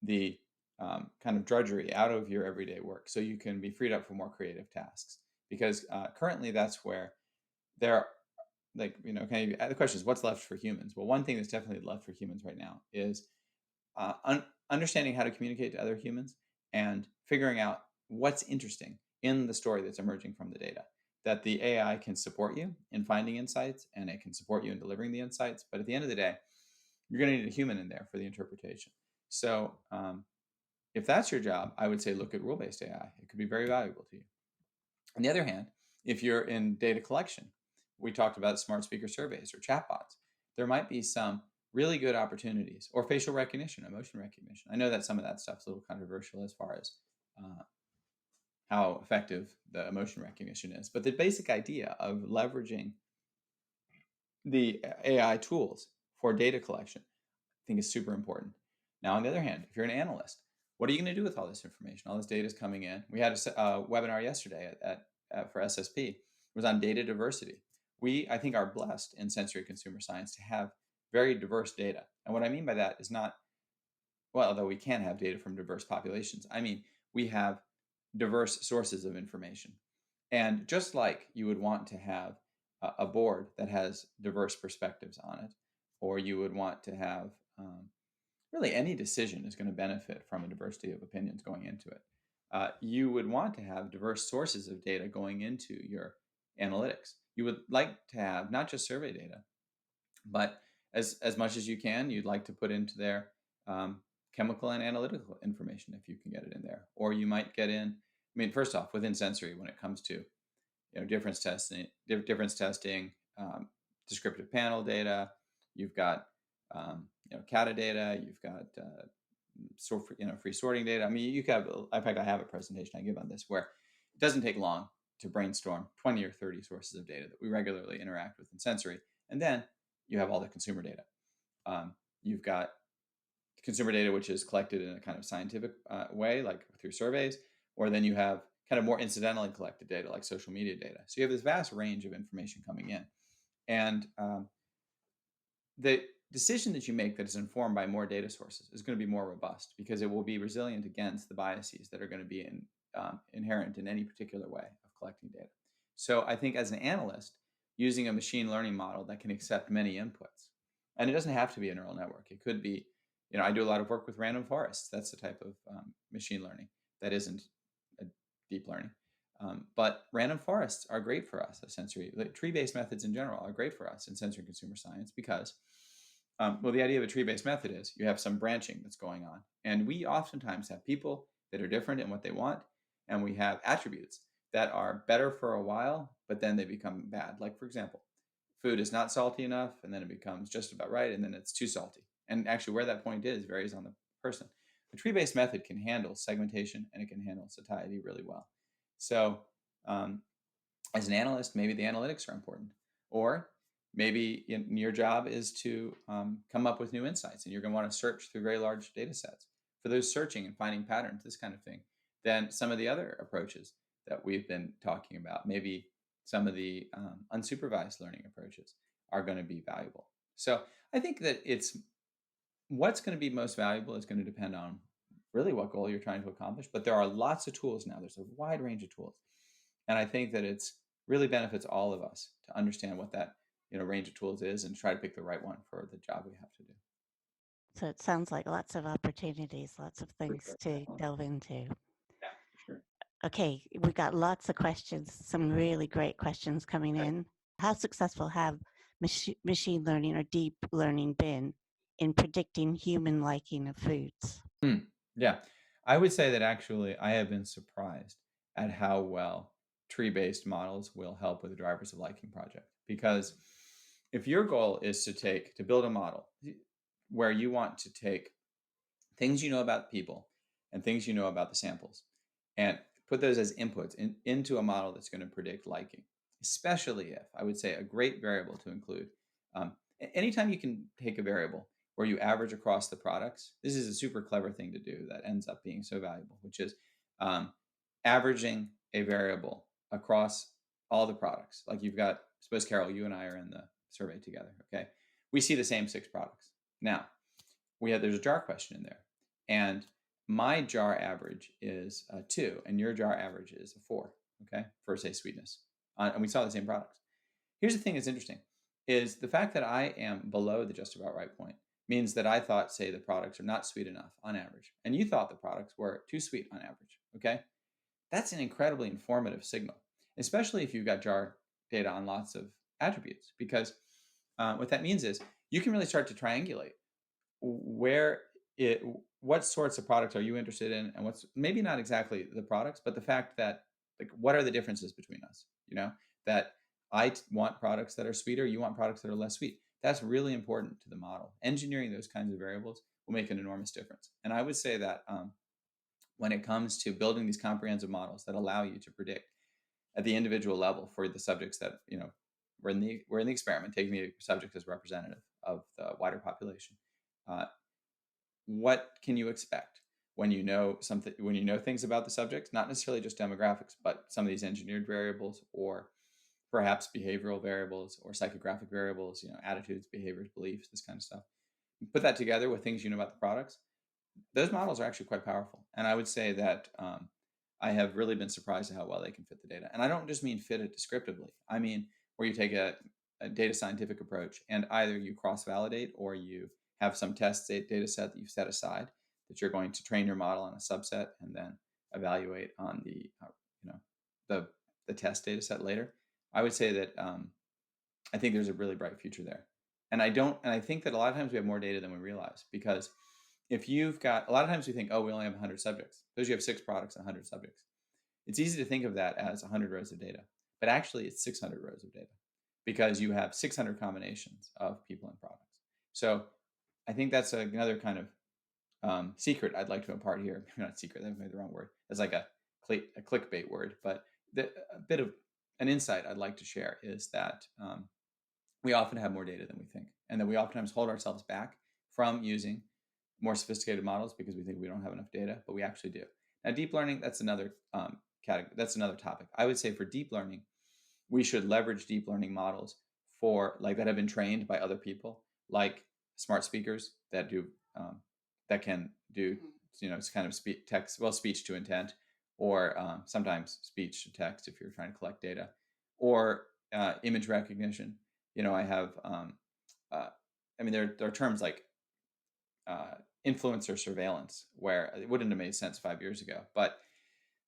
the kind of drudgery out of your everyday work so you can be freed up for more creative tasks. Because currently that's where there are, the question is what's left for humans? Well, one thing that's definitely left for humans right now is understanding how to communicate to other humans and figuring out what's interesting in the story that's emerging from the data. That the AI can support you in finding insights and it can support you in delivering the insights. But at the end of the day, you're going to need a human in there for the interpretation. So if that's your job, I would say look at rule-based AI. It could be very valuable to you. On the other hand, if you're in data collection, we talked about smart speaker surveys or chatbots, there might be some really good opportunities, or facial recognition, emotion recognition. I know that some of that stuff's a little controversial as far as how effective the emotion recognition is. But the basic idea of leveraging the AI tools for data collection, I think is super important. Now, on the other hand, if you're an analyst, what are you going to do with all this information? All this data is coming in. We had a webinar yesterday for SSP. It was on data diversity. We, I think, are blessed in sensory consumer science to have very diverse data. And what I mean by that is not, well, although we can have data from diverse populations, I mean, we have diverse sources of information. And just like you would want to have a board that has diverse perspectives on it, or you would want to have really any decision is going to benefit from a diversity of opinions going into it. You would want to have diverse sources of data going into your analytics. You would like to have not just survey data, but as much as you can, you'd like to put into there chemical and analytical information if you can get it in there. Or you might get in, I mean, first off, within sensory, when it comes to difference testing, descriptive panel data, you've got kata data, you've got free sorting data. I mean, you have, in fact, I have a presentation I give on this where it doesn't take long to brainstorm 20 or 30 sources of data that we regularly interact with in sensory. And then you have all the consumer data. You've got consumer data, which is collected in a kind of scientific way, like through surveys, or then you have kind of more incidentally collected data, like social media data. So you have this vast range of information coming in. And the decision that you make that is informed by more data sources is going to be more robust because it will be resilient against the biases that are going to be inherent in any particular way of collecting data. So I think as an analyst, using a machine learning model that can accept many inputs, and it doesn't have to be a neural network. It could be, I do a lot of work with random forests. That's the type of machine learning that isn't a deep learning. But random forests are great for us as sensory. Tree-based methods in general are great for us in sensory and consumer science because, the idea of a tree-based method is you have some branching that's going on. And we oftentimes have people that are different in what they want, and we have attributes that are better for a while, but then they become bad. Like, for example, food is not salty enough, and then it becomes just about right, and then it's too salty. And actually where that point is varies on the person. A tree-based method can handle segmentation and it can handle satiety really well. So as an analyst, maybe the analytics are important. Or maybe your job is to come up with new insights and you're going to want to search through very large data sets. For those searching and finding patterns, this kind of thing, then some of the other approaches that we've been talking about, maybe some of the unsupervised learning approaches are going to be valuable. So I think that what's going to be most valuable is going to depend on really what goal you're trying to accomplish. But there are lots of tools now. There's a wide range of tools. And I think that it's really benefits all of us to understand what that range of tools is and try to pick the right one for the job we have to do. So it sounds like lots of opportunities, lots of things sure, to definitely. delve into. Yeah, for sure. Okay, we've got lots of questions, some really great questions coming in. How successful have machine learning or deep learning been in predicting human liking of foods? Yeah, I would say that actually I have been surprised at how well tree-based models will help with the drivers of liking project. Because if your goal is to build a model where you want to take things you know about people and things you know about the samples and put those as inputs into a model that's going to predict liking, especially if, I would say, a great variable to include. Anytime you can take a variable where you average across the products, this is a super clever thing to do that ends up being so valuable, which is averaging a variable across all the products. Like you've got, suppose, Carol, you and I are in the survey together, okay? We see the same 6 products. Now, there's a jar question in there. And my jar average is a 2, and your jar average is a 4, okay, for, say, sweetness. And we saw the same products. Here's the thing that's interesting, is the fact that I am below the just about right point means that I thought, say, the products are not sweet enough on average, and you thought the products were too sweet on average, okay? That's an incredibly informative signal, especially if you've got jar data on lots of attributes, because what that means is you can really start to triangulate what sorts of products are you interested in, and what's maybe not exactly the products, but the fact that, like, what are the differences between us? That I want products that are sweeter, you want products that are less sweet. That's really important to the model. Engineering those kinds of variables will make an enormous difference. And I would say that when it comes to building these comprehensive models that allow you to predict at the individual level for the subjects that we're in the experiment, taking the subject as representative of the wider population. What can you expect when you know something, when you know things about the subject, not necessarily just demographics, but some of these engineered variables, or perhaps behavioral variables or psychographic variables, attitudes, behaviors, beliefs, this kind of stuff. You put that together with things you know about the products, those models are actually quite powerful. And I would say that I have really been surprised at how well they can fit the data. And I don't just mean fit it descriptively. I mean, where you take a data scientific approach and either you cross-validate or you have some test data set that you've set aside that you're going to train your model on a subset and then evaluate on the, you know, the test data set later. I would say that I think there's a really bright future there. And I think that a lot of times we have more data than we realize, because if you've got, a lot of times we think, oh, we only have 100 subjects. Suppose you have 6 products and 100 subjects. It's easy to think of that as 100 rows of data, but actually it's 600 rows of data because you have 600 combinations of people and products. So I think that's another kind of secret I'd like to impart here. Maybe not secret, that made the wrong word. It's like a clickbait word, but a bit of an insight I'd like to share is that we often have more data than we think, and that we oftentimes hold ourselves back from using more sophisticated models because we think we don't have enough data, but we actually do. Now, deep learning, that's another category. That's another topic. I would say for deep learning, we should leverage deep learning models for that have been trained by other people, like smart speakers that do that can do it's kind of speech to intent, or sometimes speech to text if you're trying to collect data, or image recognition. I have there are terms like influencer surveillance, where it wouldn't have made sense 5 years ago, but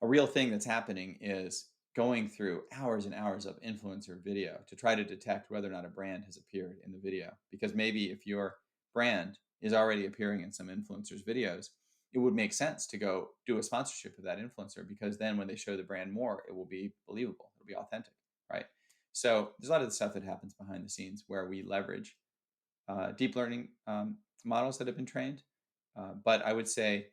a real thing that's happening is going through hours and hours of influencer video to try to detect whether or not a brand has appeared in the video. Because maybe if your brand is already appearing in some influencers' videos, it would make sense to go do a sponsorship of that influencer, because then when they show the brand more, it will be believable, it'll be authentic, right? So there's a lot of the stuff that happens behind the scenes where we leverage deep learning models that have been trained. But I would say,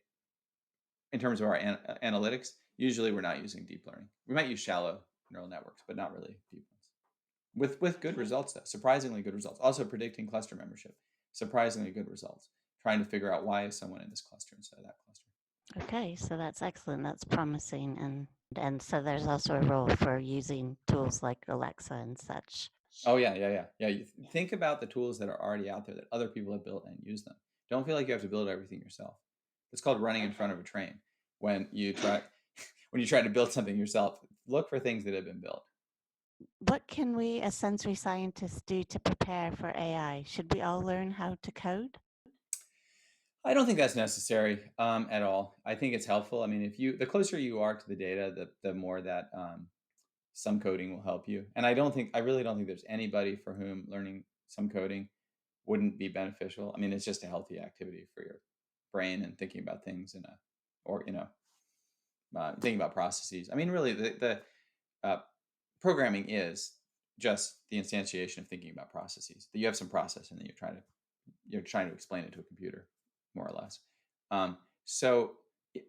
in terms of our analytics, usually we're not using deep learning. We might use shallow neural networks, but not really deep ones. With good results, though, surprisingly good results. Also predicting cluster membership, surprisingly good results. Trying to figure out why is someone in this cluster instead of that cluster. Okay, so that's excellent. That's promising, and so there's also a role for using tools like Alexa and such. Oh yeah. You think about the tools that are already out there that other people have built and use them. Don't feel like you have to build everything yourself. It's called running in front of a train. When you try to build something yourself, look for things that have been built. What can we as sensory scientists do to prepare for AI? Should we all learn how to code? I don't think that's necessary at all. I think it's helpful. I mean, the closer you are to the data, the more that some coding will help you. And I really don't think there's anybody for whom learning some coding wouldn't be beneficial. I mean, it's just a healthy activity for your brain and thinking about things thinking about processes. I mean, really, the programming is just the instantiation of thinking about processes. That you have some process and then you're trying to explain it to a computer, more or less. So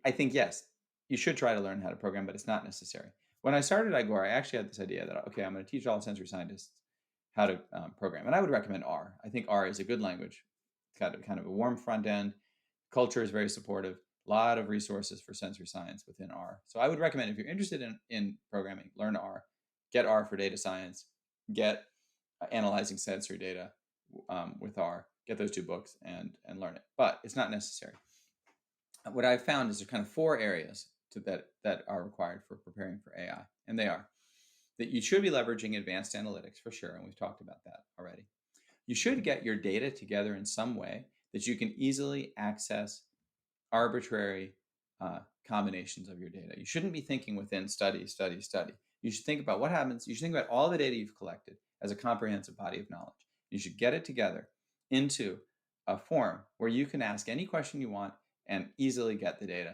I think, yes, you should try to learn how to program, but it's not necessary. When I started Igor, I actually had this idea that, okay, I'm going to teach all sensory scientists how to program. And I would recommend R. I think R is a good language. It's got kind of a warm front end. Culture is very supportive. A lot of resources for sensory science within R. So I would recommend, if you're interested in programming, learn R. Get R for data science. Get analyzing sensory data with R. Get those 2 books and learn it. But it's not necessary. What I've found is there's kind of 4 areas that are required for preparing for AI. And they are that you should be leveraging advanced analytics for sure. And we've talked about that already. You should get your data together in some way that you can easily access arbitrary combinations of your data. You shouldn't be thinking within study. You should think about what happens. You should think about all the data you've collected as a comprehensive body of knowledge. You should get it together into a form where you can ask any question you want and easily get the data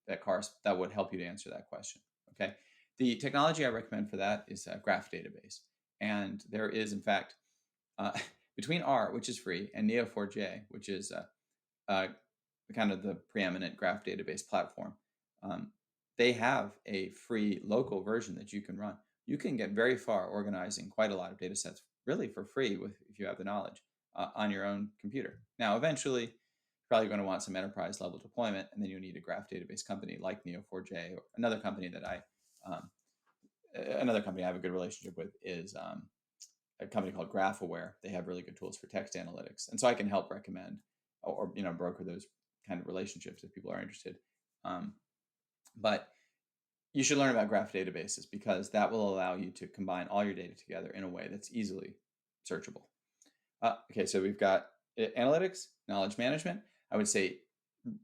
that would help you to answer that question. Okay. The technology I recommend for that is a graph database. And there is, in fact, between R, which is free, and Neo4j, which is kind of the preeminent graph database platform, they have a free local version that you can run. You can get very far organizing quite a lot of data sets really for free if you have the knowledge on your own computer. Now, eventually, you're probably going to want some enterprise level deployment, and then you need a graph database company like Neo4j, or another company that I have a good relationship with is a company called GraphAware. They have really good tools for text analytics, and so I can help recommend or broker those kind of relationships if people are interested. But you should learn about graph databases because that will allow you to combine all your data together in a way that's easily searchable. Okay, so we've got analytics, knowledge management. I would say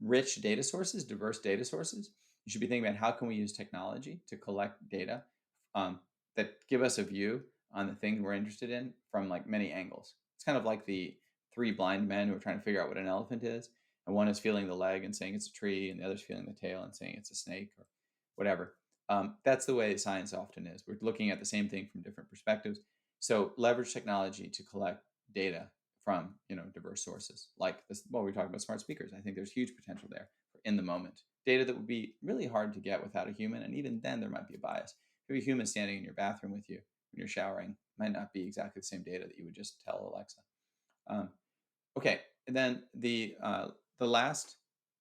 rich data sources, diverse data sources. You should be thinking about how can we use technology to collect data that give us a view on the thing we're interested in from like many angles. It's kind of like the three blind men who are trying to figure out what an elephant is, and one is feeling the leg and saying it's a tree, and the other's feeling the tail and saying it's a snake or whatever. That's the way science often is. We're looking at the same thing from different perspectives. So leverage technology to collect data from diverse sources like this. Well, we're talking about smart speakers. I think there's huge potential there for in the moment data that would be really hard to get without a human, and even then there might be a bias. If a human standing in your bathroom with you when you're showering, might not be exactly the same data that you would just tell Alexa. Okay, and then the last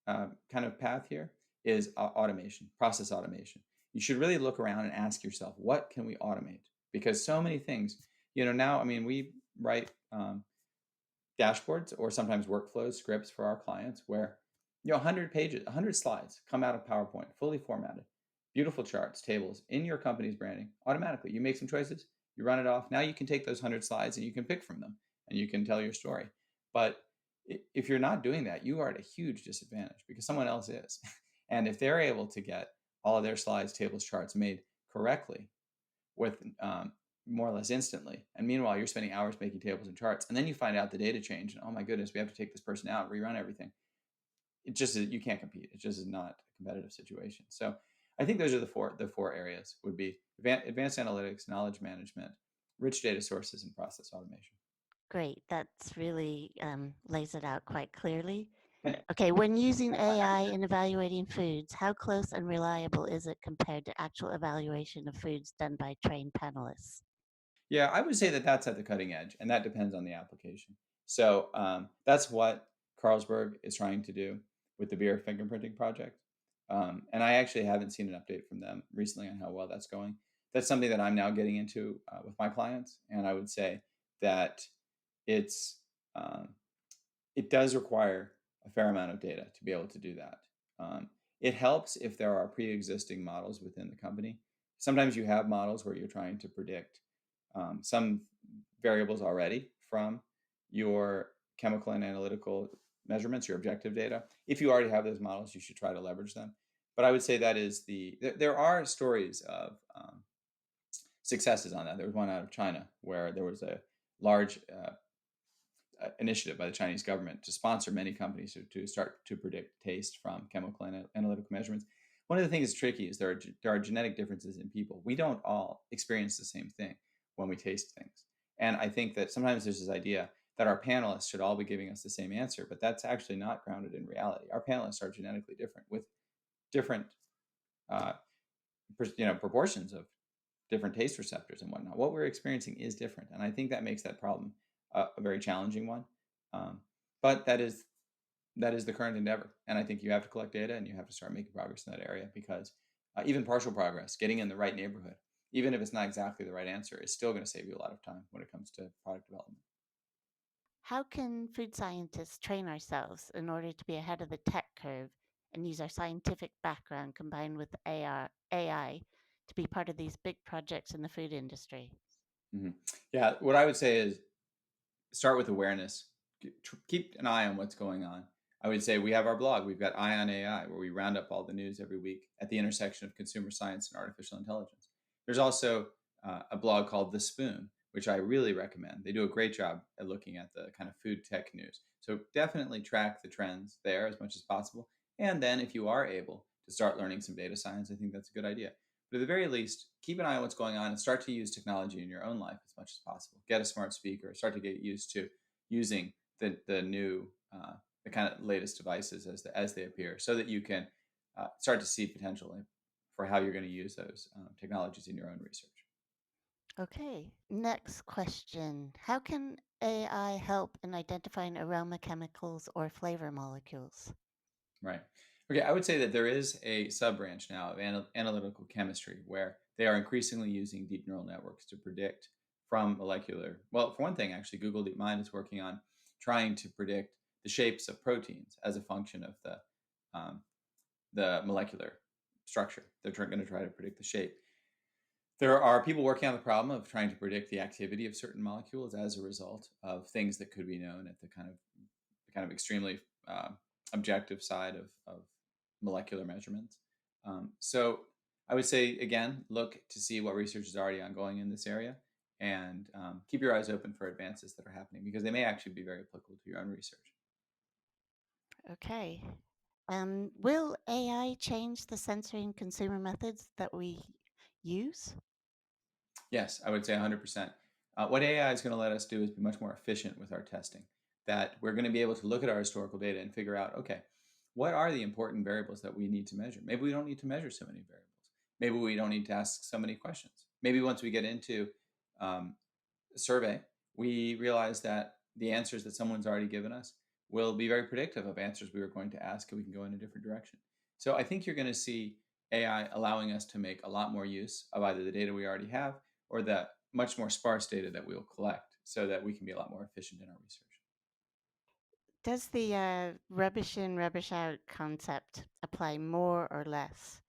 kind of path here is automation, process automation. You should really look around and ask yourself, what can we automate? Because so many things, now, I mean, we write dashboards or sometimes workflows, scripts for our clients where 100 pages, 100 slides come out of PowerPoint, fully formatted, beautiful charts, tables in your company's branding automatically. You make some choices, you run it off. Now you can take those 100 slides and you can pick from them and you can tell your story. But if you're not doing that, you are at a huge disadvantage because someone else is. And if they're able to get all of their slides, tables, charts made correctly with more or less instantly, and meanwhile you're spending hours making tables and charts, and then you find out the data change, and oh my goodness, we have to take this person out, rerun everything. It just you can't compete. It just is not a competitive situation. So I think those are the four areas would be advanced analytics, knowledge management, rich data sources, and process automation. Great. That's really lays it out quite clearly. Okay, when using AI in evaluating foods, how close and reliable is it compared to actual evaluation of foods done by trained panelists? Yeah, I would say that that's at the cutting edge, and that depends on the application. So that's what Carlsberg is trying to do with the beer fingerprinting project. And I actually haven't seen an update from them recently on how well that's going. That's something that I'm now getting into with my clients, and I would say that it's it does require a fair amount of data to be able to do that. It helps if there are pre-existing models within the company. Sometimes you have models where you're trying to predict some variables already from your chemical and analytical measurements, your objective data. If you already have those models, you should try to leverage them. But I would say that is there are stories of successes on that. There was one out of China where there was a large initiative by the Chinese government to sponsor many companies to start to predict taste from chemical and analytical measurements. One of the things that's tricky is there are genetic differences in people. We don't all experience the same thing when we taste things. And I think that sometimes there's this idea that our panelists should all be giving us the same answer, but that's actually not grounded in reality. Our panelists are genetically different with different proportions of different taste receptors and whatnot. What we're experiencing is different. And I think that makes that problem a very challenging one. But that is the current endeavor. And I think you have to collect data and you have to start making progress in that area because even partial progress, getting in the right neighborhood, even if it's not exactly the right answer, is still going to save you a lot of time when it comes to product development. How can food scientists train ourselves in order to be ahead of the tech curve and use our scientific background combined with AI to be part of these big projects in the food industry? Mm-hmm. Yeah, what I would say is start with awareness. Keep an eye on what's going on. I would say we have our blog. We've got Eye on AI, where we round up all the news every week at the intersection of consumer science and artificial intelligence. There's also a blog called The Spoon, which I really recommend. They do a great job at looking at the kind of food tech news. So definitely track the trends there as much as possible. And then if you are able to start learning some data science, I think that's a good idea. But at the very least, keep an eye on what's going on and start to use technology in your own life as much as possible. Get a smart speaker, start to get used to using the new, the kind of latest devices as they appear so that you can start to see potential for how you're going to use those technologies in your own research. Okay, next question. How can AI help in identifying aroma chemicals or flavor molecules? Right. Okay, I would say that there is a sub-branch now of analytical chemistry where they are increasingly using deep neural networks to predict from molecular. Well, for one thing, actually, Google DeepMind is working on trying to predict the shapes of proteins as a function of the molecular structure. They're going to try to predict the shape. There are people working on the problem of trying to predict the activity of certain molecules as a result of things that could be known at the kind of extremely objective side of molecular measurements. So I would say, again, look to see what research is already ongoing in this area, and keep your eyes open for advances that are happening, because they may actually be very applicable to your own research. Okay. Will AI change the sensory and consumer methods that we use? Yes, I would say 100%. What AI is going to let us do is be much more efficient with our testing. That we're going to be able to look at our historical data and figure out, okay, what are the important variables that we need to measure? Maybe we don't need to measure so many variables. Maybe we don't need to ask so many questions. Maybe once we get into a survey, we realize that the answers that someone's already given us will be very predictive of answers we were going to ask, and we can go in a different direction. So I think you're going to see AI allowing us to make a lot more use of either the data we already have or the much more sparse data that we'll collect, so that we can be a lot more efficient in our research. Does the rubbish in, rubbish out concept apply more or less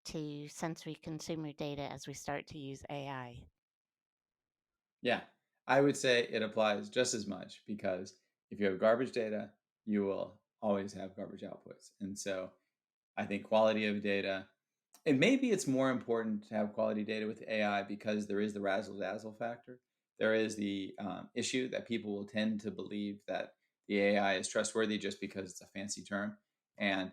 to sensory consumer data as we start to use AI? Yeah, I would say it applies just as much, because if you have garbage data, you will always have garbage outputs. And so I think quality of data, and maybe it's more important to have quality data with AI because there is the razzle dazzle factor. There is the issue that people will tend to believe that the AI is trustworthy just because it's a fancy term. And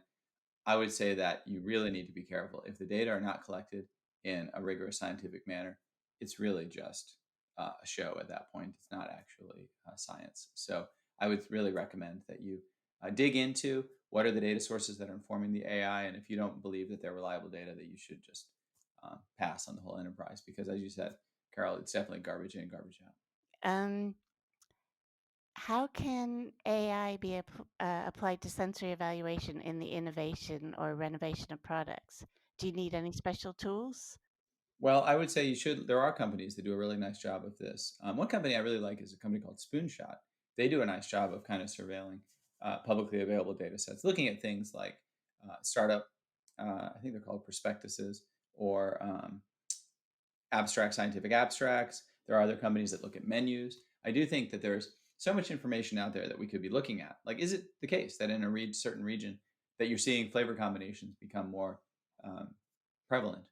I would say that you really need to be careful. If the data are not collected in a rigorous scientific manner, it's really just a show at that point. It's not actually science. So I would really recommend that you dig into what are the data sources that are informing the AI. And if you don't believe that they're reliable data, that you should just pass on the whole enterprise. Because as you said, Carol, it's definitely garbage in, garbage out. How can AI be applied to sensory evaluation in the innovation or renovation of products? Do you need any special tools? Well, I would say you should. There are companies that do a really nice job of this. One company I really like is a company called Spoonshot. They do a nice job of kind of surveilling publicly available data sets, looking at things like startup, I think they're called prospectuses, or abstract scientific abstracts. There are other companies that look at menus. I do think that there's so much information out there that we could be looking at. Like, is it the case that in a certain region that you're seeing flavor combinations become more prevalent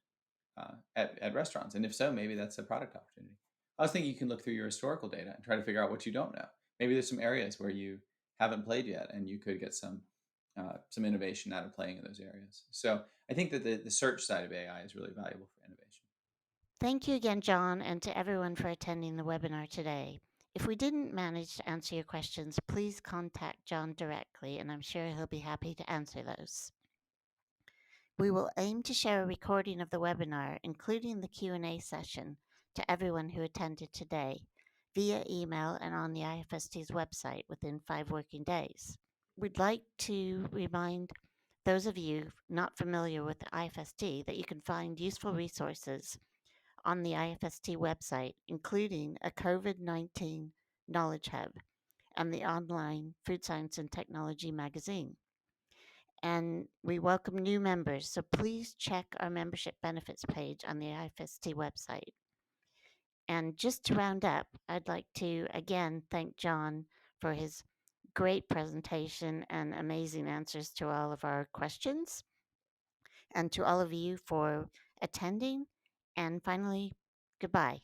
at restaurants? And if so, maybe that's a product opportunity. I was thinking you can look through your historical data and try to figure out what you don't know. Maybe there's some areas where you haven't played yet, and you could get some innovation out of playing in those areas. So I think that the search side of AI is really valuable for innovation. Thank you again, John, and to everyone for attending the webinar today. If we didn't manage to answer your questions, please contact John directly, and I'm sure he'll be happy to answer those. We will aim to share a recording of the webinar, including the Q&A session, to everyone who attended today via email and on the IFST's website within 5 working days. We'd like to remind those of you not familiar with the IFST that you can find useful resources on the IFST website, including a COVID-19 Knowledge Hub and the online Food Science and Technology magazine. And we welcome new members, so please check our membership benefits page on the IFST website. And just to round up, I'd like to again thank John for his great presentation and amazing answers to all of our questions, and to all of you for attending. And finally, goodbye.